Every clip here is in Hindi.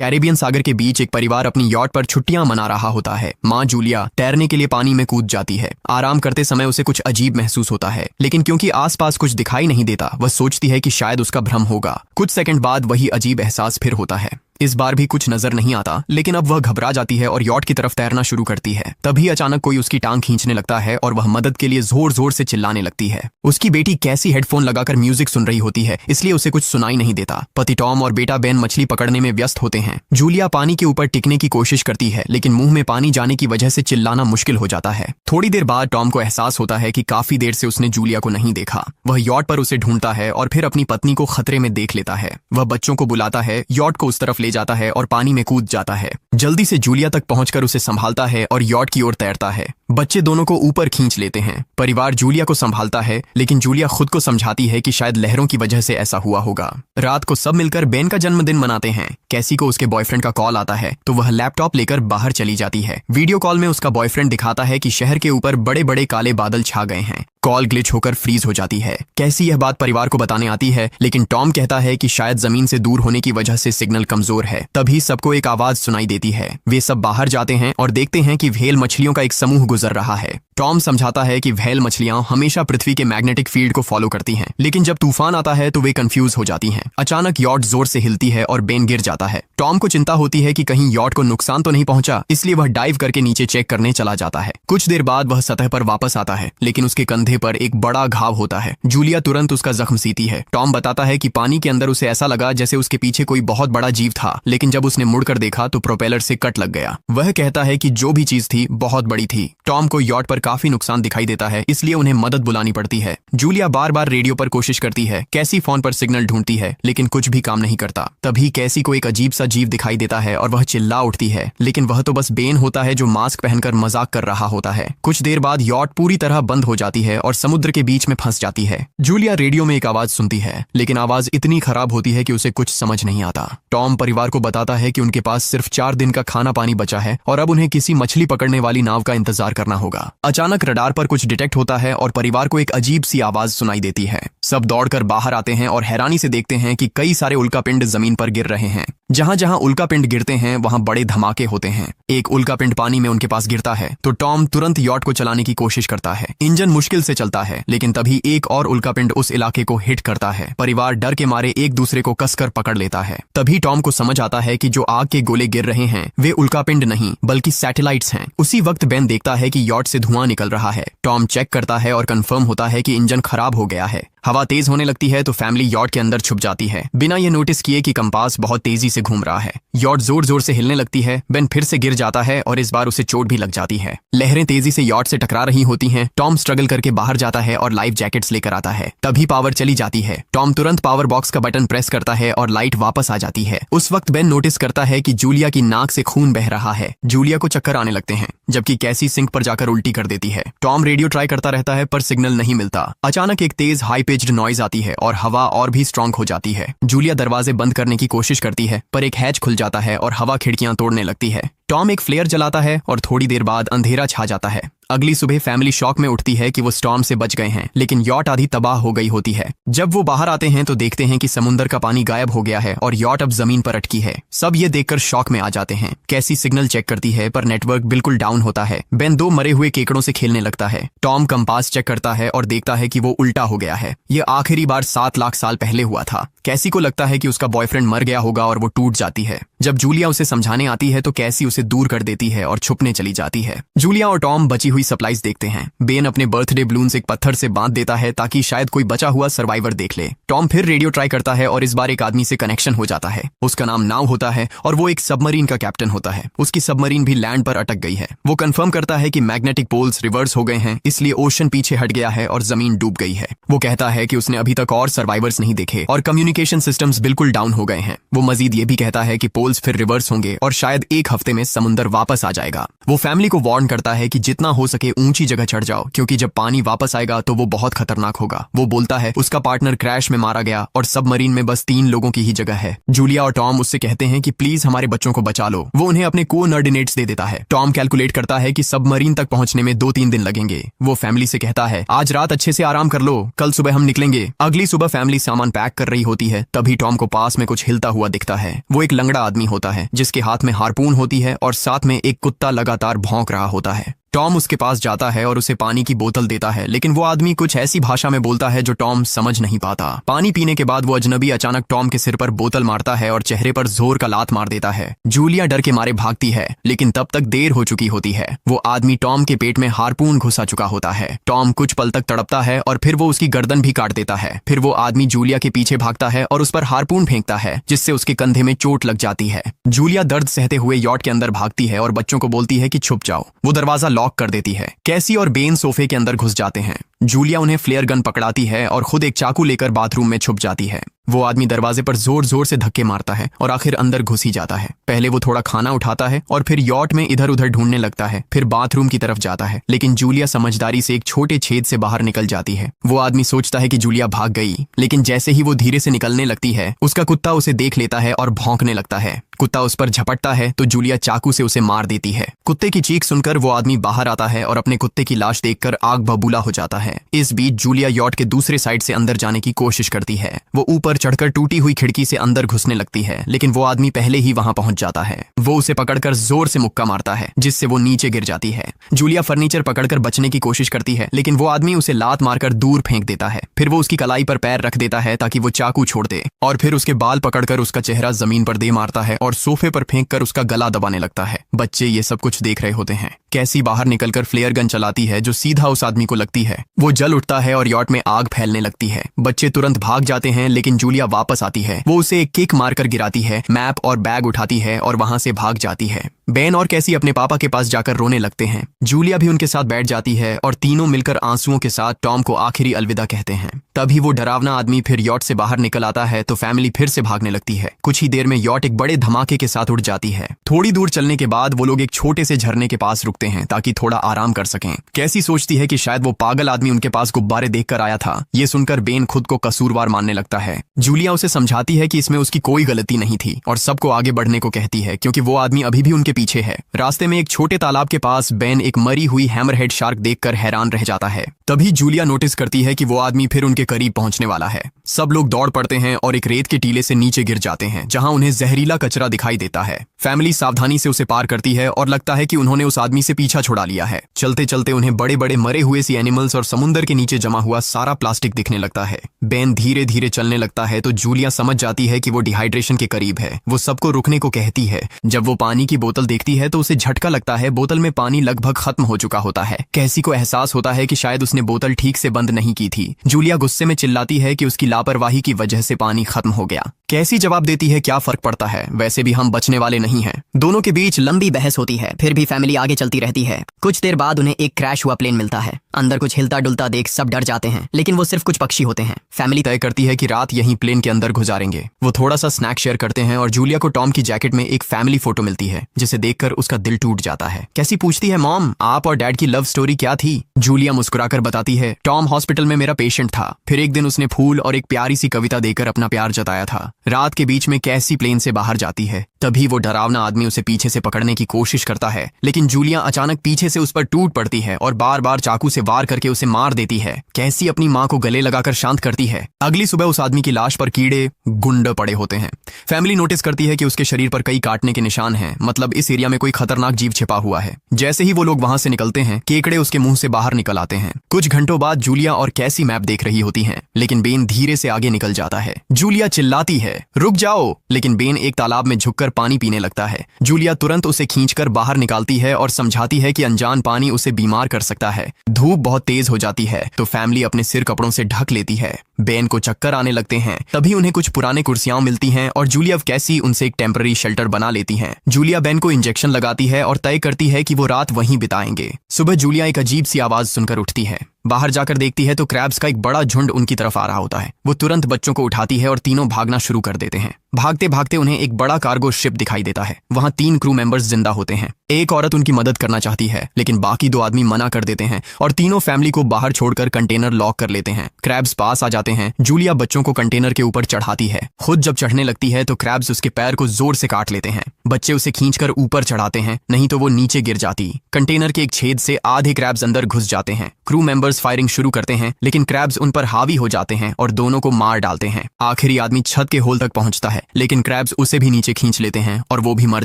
कैरेबियन सागर के बीच एक परिवार अपनी यॉट पर छुट्टियां मना रहा होता है। माँ जूलिया तैरने के लिए पानी में कूद जाती है। आराम करते समय उसे कुछ अजीब महसूस होता है, लेकिन क्योंकि आसपास कुछ दिखाई नहीं देता, वह सोचती है कि शायद उसका भ्रम होगा। कुछ सेकंड बाद वही अजीब एहसास फिर होता है। इस बार भी कुछ नजर नहीं आता, लेकिन अब वह घबरा जाती है और यॉट की तरफ तैरना शुरू करती है। तभी अचानक कोई उसकी टांग खींचने लगता है और वह मदद के लिए जोर जोर से चिल्लाने लगती है। उसकी बेटी कैसी हेडफोन लगाकर म्यूजिक सुन रही होती है, इसलिए उसे कुछ सुनाई नहीं देता। पति टॉम और बेटा बेन मछली पकड़ने में व्यस्त होते हैं। जूलिया पानी के ऊपर टिकने की कोशिश करती है, लेकिन मुंह में पानी जाने की वजह से चिल्लाना मुश्किल हो जाता है। थोड़ी देर बाद टॉम को एहसास होता है कि काफी देर से उसने जूलिया को नहीं देखा। वह यॉट पर उसे ढूंढता है और फिर अपनी पत्नी को खतरे में देख लेता है। वह बच्चों को बुलाता है, यॉट को उस तरफ ले जाता है और पानी में कूद जाता है। जल्दी से जूलिया तक पहुंचकर उसे संभालता है और यॉट की ओर तैरता है। बच्चे दोनों को ऊपर खींच लेते हैं। परिवार जूलिया को संभालता है, लेकिन जूलिया खुद को समझाती है कि शायद लहरों की वजह से ऐसा हुआ होगा। रात को सब मिलकर बेन का जन्मदिन मनाते हैं। कैसी को उसके बॉयफ्रेंड का कॉल आता है, तो वह लैपटॉप लेकर बाहर चली जाती है। वीडियो कॉल में उसका बॉयफ्रेंड दिखाता है कि शहर के ऊपर बड़े बड़े काले बादल छा गए हैं। कॉल ग्लिच होकर फ्रीज हो जाती है। कैसी यह बात परिवार को बताने आती है, लेकिन टॉम कहता है कि शायद जमीन से दूर होने की वजह से सिग्नल कमजोर है। तभी सबको एक आवाज सुनाई देती है। वे सब बाहर जाते हैं और देखते हैं कि व्हेल मछलियों का एक समूह गुजर रहा है। टॉम समझाता है कि व्हेल मछलियां हमेशा पृथ्वी के मैग्नेटिक फील्ड को फॉलो करती हैं, लेकिन जब तूफान आता है तो वे कंफ्यूज हो जाती हैं। अचानक यॉट जोर से हिलती है और बेन गिर जाता है। टॉम को चिंता होती है कि कहीं यॉट को नुकसान तो नहीं पहुंचा, इसलिए वह डाइव करके नीचे चेक करने चला जाता है। कुछ देर बाद वह सतह पर वापस आता है, लेकिन उसके कंधे पर एक बड़ा घाव होता है। जूलिया तुरंत उसका जख्म सीती है। टॉम बताता है कि पानी के अंदर उसे ऐसा लगा जैसे उसके पीछे कोई बहुत बड़ा जीव था, लेकिन जब उसने मुड़कर देखा तो प्रोपेलर से कट लग गया। वह कहता है कि जो भी चीज थी बहुत बड़ी थी। टॉम को यॉट पर काफी नुकसान दिखाई देता है, इसलिए उन्हें मदद बुलानी पड़ती है। जूलिया बार बार रेडियो पर कोशिश करती है। कैसी फोन पर सिग्नल ढूंढती है, लेकिन कुछ भी काम नहीं करता। तभी कैसी को एक अजीब सा जीव दिखाई देता है और वह चिल्ला उठती है, लेकिन वह तो बस बेन होता है जो मास्क पहनकर मजाक कर रहा होता है। कुछ देर बाद यॉट पूरी तरह बंद हो जाती है और समुद्र के बीच में फंस जाती है। जूलिया रेडियो में एक आवाज सुनती है, लेकिन आवाज इतनी खराब होती है कि उसे कुछ समझ नहीं आता। टॉम परिवार को बताता है कि उनके पास सिर्फ 4 दिन का खाना पानी बचा है और अब उन्हें किसी मछली पकड़ने वाली नाव का इंतजार करना होगा। अचानक रडार पर कुछ डिटेक्ट होता है और परिवार को एक अजीब सी आवाज सुनाई देती है। सब दौड़कर बाहर आते हैं और हैरानी से देखते हैं कि कई सारे उल्कापिंड जमीन पर गिर रहे हैं। जहां जहां उल्कापिंड गिरते हैं वहां बड़े धमाके होते हैं। एक उल्कापिंड पानी में उनके पास गिरता है तो टॉम तुरंत यॉट को चलाने की कोशिश करता है। इंजन मुश्किल से चलता है, लेकिन तभी एक और उल्कापिंड उस इलाके को हिट करता है। परिवार डर के मारे एक दूसरे को कसकर पकड़ लेता है। तभी टॉम को समझ आता है कि जो आग के गोले गिर रहे हैं वे उल्कापिंड नहीं बल्कि सैटेलाइट्स हैं। उसी वक्त बेन देखता है कि यॉट से धुआं निकल रहा है। टॉम चेक करता है और कंफर्म होता है कि इंजन खराब हो गया है। हवा तेज होने लगती है तो फैमिली यॉट के अंदर छुप जाती है, बिना ये नोटिस किए कि कंपास बहुत तेजी से घूम रहा है। यॉट जोर जोर से हिलने लगती है। बेन फिर से गिर जाता है और इस बार उसे चोट भी लग जाती है। लहरें तेजी से यॉट से टकरा रही होती हैं। टॉम स्ट्रगल करके बाहर जाता है और लाइफ जैकेट्स लेकर आता है। तभी पावर चली जाती है। टॉम तुरंत पावर बॉक्स का बटन प्रेस करता है और लाइट वापस आ जाती है। उस वक्त बेन नोटिस करता है कि जूलिया की नाक से खून बह रहा है। जूलिया को चक्कर आने लगते हैं, जबकि कैसी सिंक पर जाकर उल्टी कर देती है। टॉम रेडियो ट्राई करता रहता है पर सिग्नल नहीं मिलता। अचानक एक तेज हाई पिच्ड नॉइज आती है और हवा और भी स्ट्रांग हो जाती है। जूलिया दरवाजे बंद करने की कोशिश करती है, पर एक हैच खुल जाता है और हवा खिड़कियां तोड़ने लगती है। टॉम एक फ्लेयर जलाता है और थोड़ी देर बाद अंधेरा छा जाता है। अगली सुबह फैमिली शॉक में उठती है कि वो स्टॉर्म से बच गए हैं, लेकिन यॉट आधी तबाह हो गई होती है। जब वो बाहर आते हैं तो देखते हैं कि समुद्र का पानी गायब हो गया है और यॉट अब जमीन पर अटकी है। सब ये देखकर शॉक में आ जाते हैं। कैसी सिग्नल चेक करती है पर नेटवर्क बिल्कुल डाउन होता है। बेन 2 मरे हुए केकड़ों से खेलने लगता है। टॉम कंपास चेक करता है और देखता है कि वो उल्टा हो गया है। ये आखिरी बार 7 लाख साल पहले हुआ था। कैसी को लगता है कि उसका बॉयफ्रेंड मर गया होगा और वो टूट जाती है। जब जूलिया उसे समझाने आती है तो कैसी उसे दूर कर देती है और छुपने चली जाती है। जूलिया और टॉम बची हुई सप्लाईज देखते हैं। बेन अपने बर्थडे बलून्स एक पत्थर से बांध देता है ताकि शायद कोई बचा हुआ सर्वाइवर देख ले। टॉम फिर रेडियो ट्राई करता है और इस बार एक आदमी से कनेक्शन हो जाता है। उसका नाम नाव होता है और वो एक सबमरीन का कैप्टन होता है। उसकी सबमरीन भी लैंड पर अटक गई है। वो कंफर्म करता है कि मैग्नेटिक पोल्स रिवर्स हो गए हैं, इसलिए ओशन पीछे हट गया है और जमीन डूब गई है। वो कहता है कि उसने अभी तक और सर्वाइवर्स नहीं देखे और कम्युनिकेशन सिस्टम्स बिल्कुल डाउन हो गए हैं। वो मजीद ये भी कहता है कि पोल्स फिर रिवर्स होंगे और शायद एक हफ्ते में समुद्र वापस आ जाएगा। वो फैमिली को वार्न करता है कि जितना हो सके ऊंची जगह चढ़ जाओ, क्योंकि जब पानी वापस आएगा तो वो बहुत खतरनाक होगा। वो बोलता है उसका पार्टनर क्रैश में मारा गया और सबमरीन में बस 3 लोगों की ही जगह है। जूलिया और टॉम उससे कहते हैं कि प्लीज हमारे बच्चों को बचा लो। वो उन्हें अपने कोऑर्डिनेट्स दे देता है। टॉम कैलकुलेट करता है कि सबमरीन तक पहुंचने में 2-3 दिन लगेंगे। वो फैमिली से कहता है आज रात अच्छे से आराम कर लो, कल सुबह हम निकलेंगे। अगली सुबह फैमिली सामान पैक कर रही होती है, तभी टॉम को पास में कुछ हिलता हुआ दिखता है। वो एक लंगड़ा आदमी होता है जिसके हाथ में हार्पून होती है और साथ में एक कुत्ता लगातार भौंक रहा होता है। टॉम उसके पास जाता है और उसे पानी की बोतल देता है, लेकिन वो आदमी कुछ ऐसी भाषा में बोलता है जो टॉम समझ नहीं पाता। पानी पीने के बाद वो अजनबी अचानक टॉम के सिर पर बोतल मारता है और चेहरे पर जोर का लात मार देता है। जूलिया डर के मारे भागती है, लेकिन तब तक देर हो चुकी होती है। वो आदमी टॉम के पेट में हार्पून घुसा चुका होता है। टॉम कुछ पल तक तड़पता है और फिर वो उसकी गर्दन भी काट देता है। फिर वो आदमी जूलिया के पीछे भागता है और उस पर हार्पून फेंकता है, जिससे उसके कंधे में चोट लग जाती है। जूलिया दर्द सहते हुए यॉट के अंदर भागती है और बच्चों को बोलती है कि छुप जाओ। वो दरवाजा लॉक कर देती है। कैसी और बेन सोफे के अंदर घुस जाते हैं। जूलिया उन्हें फ्लेयर गन पकड़ाती है और खुद एक चाकू लेकर बाथरूम में छुप जाती है। वो आदमी दरवाजे पर जोर जोर से धक्के मारता है और आखिर अंदर घुस ही जाता है। पहले वो थोड़ा खाना उठाता है और फिर यॉट में इधर उधर ढूंढने लगता है, फिर बाथरूम की तरफ जाता है, लेकिन जूलिया समझदारी से एक छोटे छेद से बाहर निकल जाती है। वो आदमी सोचता है कि जूलिया भाग गई, लेकिन जैसे ही वो धीरे से निकलने लगती है, उसका कुत्ता उसे देख लेता है और भौंकने लगता है। कुत्ता उस पर झपटता है तो जूलिया चाकू से उसे मार देती है। कुत्ते की चीख सुनकर वो आदमी बाहर आता है और अपने कुत्ते की लाश देखकर आग बबूला हो जाता है। इस बीच जूलिया यॉट के दूसरे साइड से अंदर जाने की कोशिश करती है। वो ऊपर चढ़कर टूटी हुई खिड़की से अंदर घुसने लगती है, लेकिन वो आदमी पहले ही वहां पहुंच जाता है। वो उसे पकड़कर जोर से मुक्का मारता है, जिससे वो नीचे गिर जाती है। जूलिया फर्नीचर पकड़कर बचने की कोशिश करती है, लेकिन वो आदमी उसे लात मारकर दूर फेंक देता है। फिर वो उसकी कलाई पर पैर रख देता है ताकि वो चाकू छोड़ दे, और फिर उसके बाल पकड़कर उसका चेहरा जमीन पर दे मारता है और सोफे पर फेंक कर उसका गला दबाने लगता है। बच्चे ये सब कुछ देख रहे होते हैं। कैसी बाहर निकलकर फ्लेयर गन चलाती है जो सीधा उस आदमी को लगती है। वो जल उठता है और यॉट में आग फैलने लगती है। बच्चे तुरंत भाग जाते हैं, लेकिन जूलिया वापस आती है। वो उसे एक किक मारकर गिराती है, मैप और बैग उठाती है और वहां से भाग जाती है। बेन और कैसी अपने पापा के पास जाकर रोने लगते हैं। जूलिया भी उनके साथ बैठ जाती है और तीनों मिलकर आंसुओं के साथ टॉम को आखिरी अलविदा कहते हैं। तभी वो डरावना आदमी फिर यॉट से बाहर निकल आता है तो फैमिली फिर से भागने लगती है। कुछ ही देर में यॉट एक बड़े धमाके के साथ उड़ जाती है। थोड़ी दूर चलने के बाद वो लोग एक छोटे से झरने के पास रुकते हैं ताकि थोड़ा आराम कर सकें। कैसी सोचती है कि शायद वो पागल आदमी उनके पास गुब्बारे देखकर आया था। ये सुनकर बेन खुद को कसूरवार मानने लगता है। जूलिया उसे समझाती है कि इसमें उसकी कोई गलती नहीं थी और सबको आगे बढ़ने को कहती है, क्योंकि वो आदमी अभी भी उनके पीछे है। रास्ते में एक छोटे तालाब के पास बेन एक मरी हुई हैमरहेड शार्क देखकर हैरान रह जाता है। तभी जूलिया नोटिस करती है कि वो आदमी फिर उनके करीब पहुंचने वाला है। सब लोग दौड़ पड़ते हैं और एक रेत के टीले से नीचे गिर जाते हैं, जहां उन्हें जहरीला कचरा दिखाई देता है। फैमिली सावधानी से उसे पार करती है और लगता है कि उन्होंने उस आदमी से पीछा छुड़ा लिया है। चलते चलते उन्हें बड़े बड़े मरे हुए सी एनिमल्स और समुद्र के नीचे जमा हुआ सारा प्लास्टिक दिखने लगता है। बेन धीरे धीरे चलने लगता है तो जूलिया समझ जाती है कि वो डिहाइड्रेशन के करीब है। वो सबको रुकने को कहती है। जब वो पानी की बोतल देखती है तो उसे झटका लगता है। बोतल में पानी लगभग खत्म हो चुका होता है। कैसी को एहसास होता है कि शायद उसने बोतल ठीक से बंद नहीं की थी। जूलिया गुस्से में चिल्लाती है कि उसकी लापरवाही की वजह से पानी खत्म हो गया। कैसी जवाब देती है, क्या फर्क पड़ता है, वैसे भी हम बचने वाले नहीं हैं। दोनों के बीच लंबी बहस होती है, फिर भी फैमिली आगे चलती रहती है। कुछ देर बाद उन्हें एक क्रैश हुआ प्लेन मिलता है। अंदर कुछ हिलता डुलता देख सब डर जाते हैं, लेकिन वो सिर्फ कुछ पक्षी होते हैं। फैमिली तय करती है कि रात यहीं प्लेन के अंदर गुजारेंगे। वो थोड़ा सा स्नैक शेयर करते हैं और जूलिया को टॉम की जैकेट में एक फैमिली फोटो मिलती है, जिसे देखकर उसका दिल टूट जाता है। कैसी पूछती है, मॉम आप और डैड की लव स्टोरी क्या थी? जूलिया मुस्कुराकर बताती है, टॉम हॉस्पिटल में मेरा पेशेंट था। फिर एक दिन उसने फूल और एक प्यारी सी कविता देकर अपना प्यार जताया था। रात के बीच में कैसी प्लेन से बाहर जाती है। तभी वो डरावना आदमी उसे पीछे से पकड़ने की कोशिश करता है, लेकिन जूलिया अचानक पीछे से उस पर टूट पड़ती है और बार बार चाकू से वार करके उसे मार देती है। कैसी अपनी माँ को गले लगाकर शांत करती है। अगली सुबह उस आदमी की लाश पर कीड़े गुंड पड़े होते हैं। फैमिली नोटिस करती है कि उसके शरीर पर कई काटने के निशान हैं, मतलब इस एरिया में कोई खतरनाक जीव छिपा हुआ है। जैसे ही वो लोग वहां से निकलते हैं, केकड़े उसके मुंह से बाहर निकल आते हैं। कुछ घंटों बाद जूलिया और कैसी मैप देख रही होती हैं, लेकिन बेन धीरे से आगे निकल जाता है। जूलिया चिल्लाती है, रुक जाओ, लेकिन बेन एक तालाब में झुककर पानी पीने लगता है। जूलिया तुरंत उसे खींचकर बाहर निकालती है और समझाती है कि अनजान पानी उसे बीमार कर सकता है। धूप बहुत तेज हो जाती है तो फैमिली अपने सिर कपड़ों से ढक लेती है। बेन को चक्कर आने लगते हैं। तभी उन्हें कुछ पुराने कुर्सियां मिलती हैं और जूलिया कैसी उनसे एक टेम्पररी शेल्टर बना लेती हैं। जूलिया बेन को इंजेक्शन लगाती है और तय करती है कि वो रात वहीं बिताएंगे। सुबह जूलिया एक अजीब सी आवाज सुनकर उठती है। बाहर जाकर देखती है तो क्रैब्स का एक बड़ा झुंड उनकी तरफ आ रहा होता है। वो तुरंत बच्चों को उठाती है और तीनों भागना शुरू कर देते हैं। भागते भागते उन्हें एक बड़ा कार्गो शिप दिखाई देता है। वहां 3 क्रू मेंबर्स जिंदा होते हैं। एक औरत उनकी मदद करना चाहती है, लेकिन बाकी 2 आदमी मना कर देते हैं और तीनों फैमिली को बाहर छोड़कर कंटेनर लॉक कर लेते हैं। क्रैब्स पास आ जाते हैं। जूलिया बच्चों को कंटेनर के ऊपर चढ़ाती है। खुद जब चढ़ने लगती है तो क्रैब्स उसके पैर को जोर से काट लेते हैं। बच्चे उसे खींचकर ऊपर चढ़ाते हैं, नहीं तो वो नीचे गिर जाती। कंटेनर के एक छेद से आधे क्रैब्स अंदर घुस जाते हैं। क्रू मेंबर्स फायरिंग शुरू करते हैं, लेकिन क्रैब्स उन पर हावी हो जाते हैं और दोनों को मार डालते हैं। आखिरी आदमी छत के होल तक पहुंचता है, लेकिन क्रैब्स उसे भी नीचे खींच लेते हैं और वो भी मर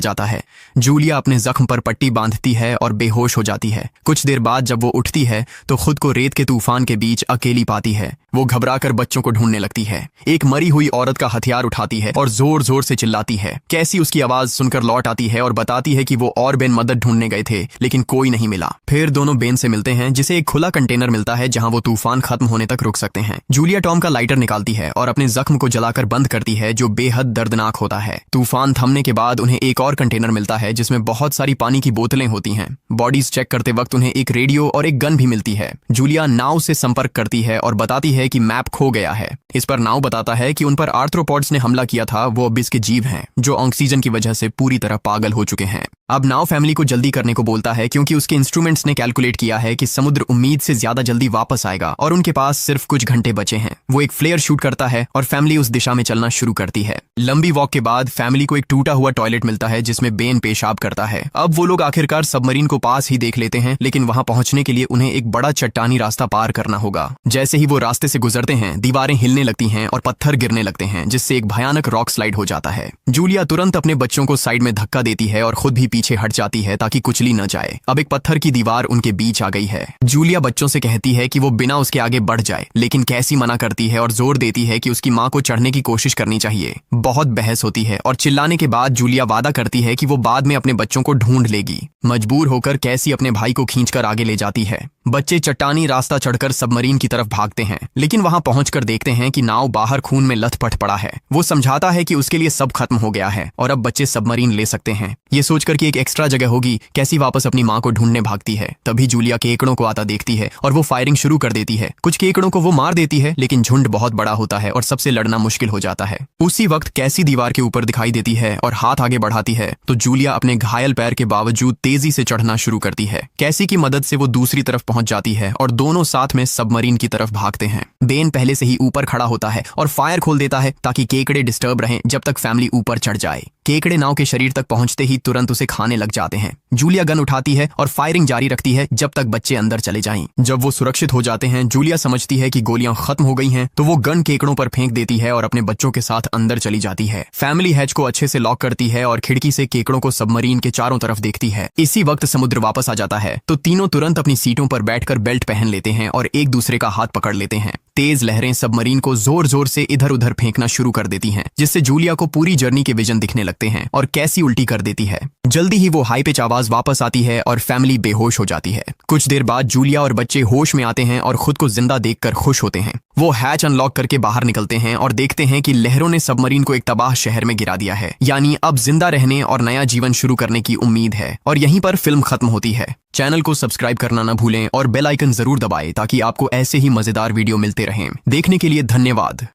जाता है। जूलिया अपने जख्म पर पट्टी बांधती है और बेहोश हो जाती है। कुछ देर बाद जब वो उठती है तो खुद को रेत के तूफान के बीच अकेली पाती है। वो घबराकर बच्चों को ढूंढने लगती है। एक मरी हुई औरत का हथियार उठाती है और जोर जोर से चिल्लाती है। कैसी उसकी आवाज सुनकर लौट आती है और बताती है कि वो और बेन मदद ढूंढने गए थे, लेकिन कोई नहीं मिला। फिर दोनों बेन से मिलते हैं, जिसे एक खुला कंटेनर मिलता है जहां वो तूफान खत्म होने तक रुक सकते हैं। जूलिया टॉम का लाइटर निकालती है और अपने जख्म को जलाकर बंद करती है, जो बेहद दर्दनाक होता है। तूफान थमने के बाद उन्हें एक और कंटेनर मिलता है जिसमें बहुत सारी पानी की बोतलें होती हैं। बॉडीज चेक करते वक्त उन्हें एक रेडियो और एक गन भी मिलती है। जूलिया नाव से संपर्क करती है और बताती है कि मैप खो गया है। इस पर नाव बताता है कि उन पर आर्थ्रोपॉड्स ने हमला किया था, वो अबिस के जीव हैं जो ऑक्सीजन की वजह से पूरी तरह पागल हो चुके हैं। अब नाव फैमिली को जल्दी करने को बोलता है, क्योंकि उसके इंस्ट्रूमेंट्स ने कैलकुलेट किया है कि समुद्र उम्मीद से ज्यादा जल्दी वापस आएगा और उनके पास सिर्फ कुछ घंटे बचे हैं। वो एक फ्लेयर शूट करता है और फैमिली उस दिशा में चलना शुरू करती है। लंबी वॉक के बाद फैमिली को एक टूटा हुआ टॉयलेट मिलता है जिसमें बेन पेशाब करता है। अब वो लोग आखिरकार सबमरीन को पास ही देख लेते हैं, लेकिन वहां पहुंचने के लिए उन्हें एक बड़ा चट्टानी रास्ता पार करना होगा। जैसे ही वो रास्ते से गुजरते हैं, दीवारें हिलने लगती हैं और पत्थर गिरने लगते हैं, जिससे एक भयानक रॉक स्लाइड हो जाता है। जूलिया तुरंत अपने बच्चों को साइड में धक्का देती है और खुद भी पीछे हट जाती है ताकि कुचली न जाए। अब एक पत्थर की दीवार उनके बीच आ गई है। जूलिया बच्चों से कहती है कि वो बिना उसके आगे बढ़ जाए, लेकिन कैसी मना करती है और जोर देती है कि उसकी माँ को चढ़ने की कोशिश करनी चाहिए। बहुत बहस होती है और चिल्लाने के बाद जूलिया वादा करती है कि वो बाद में अपने बच्चों को ढूंढ लेगी। मजबूर होकर कैसी अपने भाई को खींचकर आगे ले जाती है। बच्चे चट्टानी रास्ता चढ़कर सबमरीन की तरफ भागते हैं, लेकिन वहां पहुंचकर देखते हैं कि नाव बाहर खून में लथपथ पड़ा है। वो समझाता है कि उसके लिए सब खत्म हो गया है और अब बच्चे सबमरीन ले सकते हैं। ये सोचकर कि एक एक्स्ट्रा जगह होगी, कैसी वापस अपनी माँ को ढूंढने भागती है। तभी जूलिया केकड़ों को आता देखती है और वो फायरिंग शुरू कर देती है। कुछ केकड़ों को वो मार देती है, लेकिन झुंड बहुत बड़ा होता है और सबसे लड़ना मुश्किल हो जाता है। उसी वक्त कैसी दीवार के ऊपर दिखाई देती है और हाथ आगे बढ़ाती है तो जूलिया अपने घायल पैर के बावजूद तेजी से चढ़ना शुरू करती है। कैसी की मदद से वो दूसरी तरफ पहुंच जाती है और दोनों साथ में सबमरीन की तरफ भागते हैं। बेन पहले से ही ऊपर खड़ा होता है और फायर खोल देता है ताकि केकड़े डिस्टर्ब रहें जब तक फैमिली ऊपर चढ़ जाए। केकड़े नाव के शरीर तक पहुंचते ही तुरंत उसे खाने लग जाते हैं। जूलिया गन उठाती है और फायरिंग जारी रखती है जब तक बच्चे अंदर चले जाएं। जब वो सुरक्षित हो जाते हैं, जूलिया समझती है कि गोलियां खत्म हो गई हैं, तो वो गन केकड़ों पर फेंक देती है और अपने बच्चों के साथ अंदर चली जाती है। फैमिली हैच को अच्छे से लॉक करती है और खिड़की से केकड़ों को सबमरीन के चारों तरफ देखती है। इसी वक्त समुद्र वापस आ जाता है तो तीनों तुरंत अपनी सीटों पर बैठकर बेल्ट पहन लेते हैं और एक दूसरे का हाथ पकड़ लेते हैं। तेज लहरें सबमरीन को जोर जोर से इधर उधर फेंकना शुरू कर देती हैं, जिससे जूलिया को पूरी जर्नी के विजन दिखने लगते हैं और कैसी उल्टी कर देती है। जल्दी ही वो हाई पिच आवाज वापस आती है और फैमिली बेहोश हो जाती है। कुछ देर बाद जूलिया और बच्चे होश में आते हैं और खुद को जिंदा देखकर खुश होते हैं। वो हैच अनलॉक करके बाहर निकलते हैं और देखते हैं कि लहरों ने सबमरीन को एक तबाह शहर में गिरा दिया है। यानी अब जिंदा रहने और नया जीवन शुरू करने की उम्मीद है। और यहीं पर फिल्म खत्म होती है। चैनल को सब्सक्राइब करना न भूलें और बेल आइकन जरूर दबाएं ताकि आपको ऐसे ही मजेदार वीडियो मिलते रहें। देखने के लिए धन्यवाद।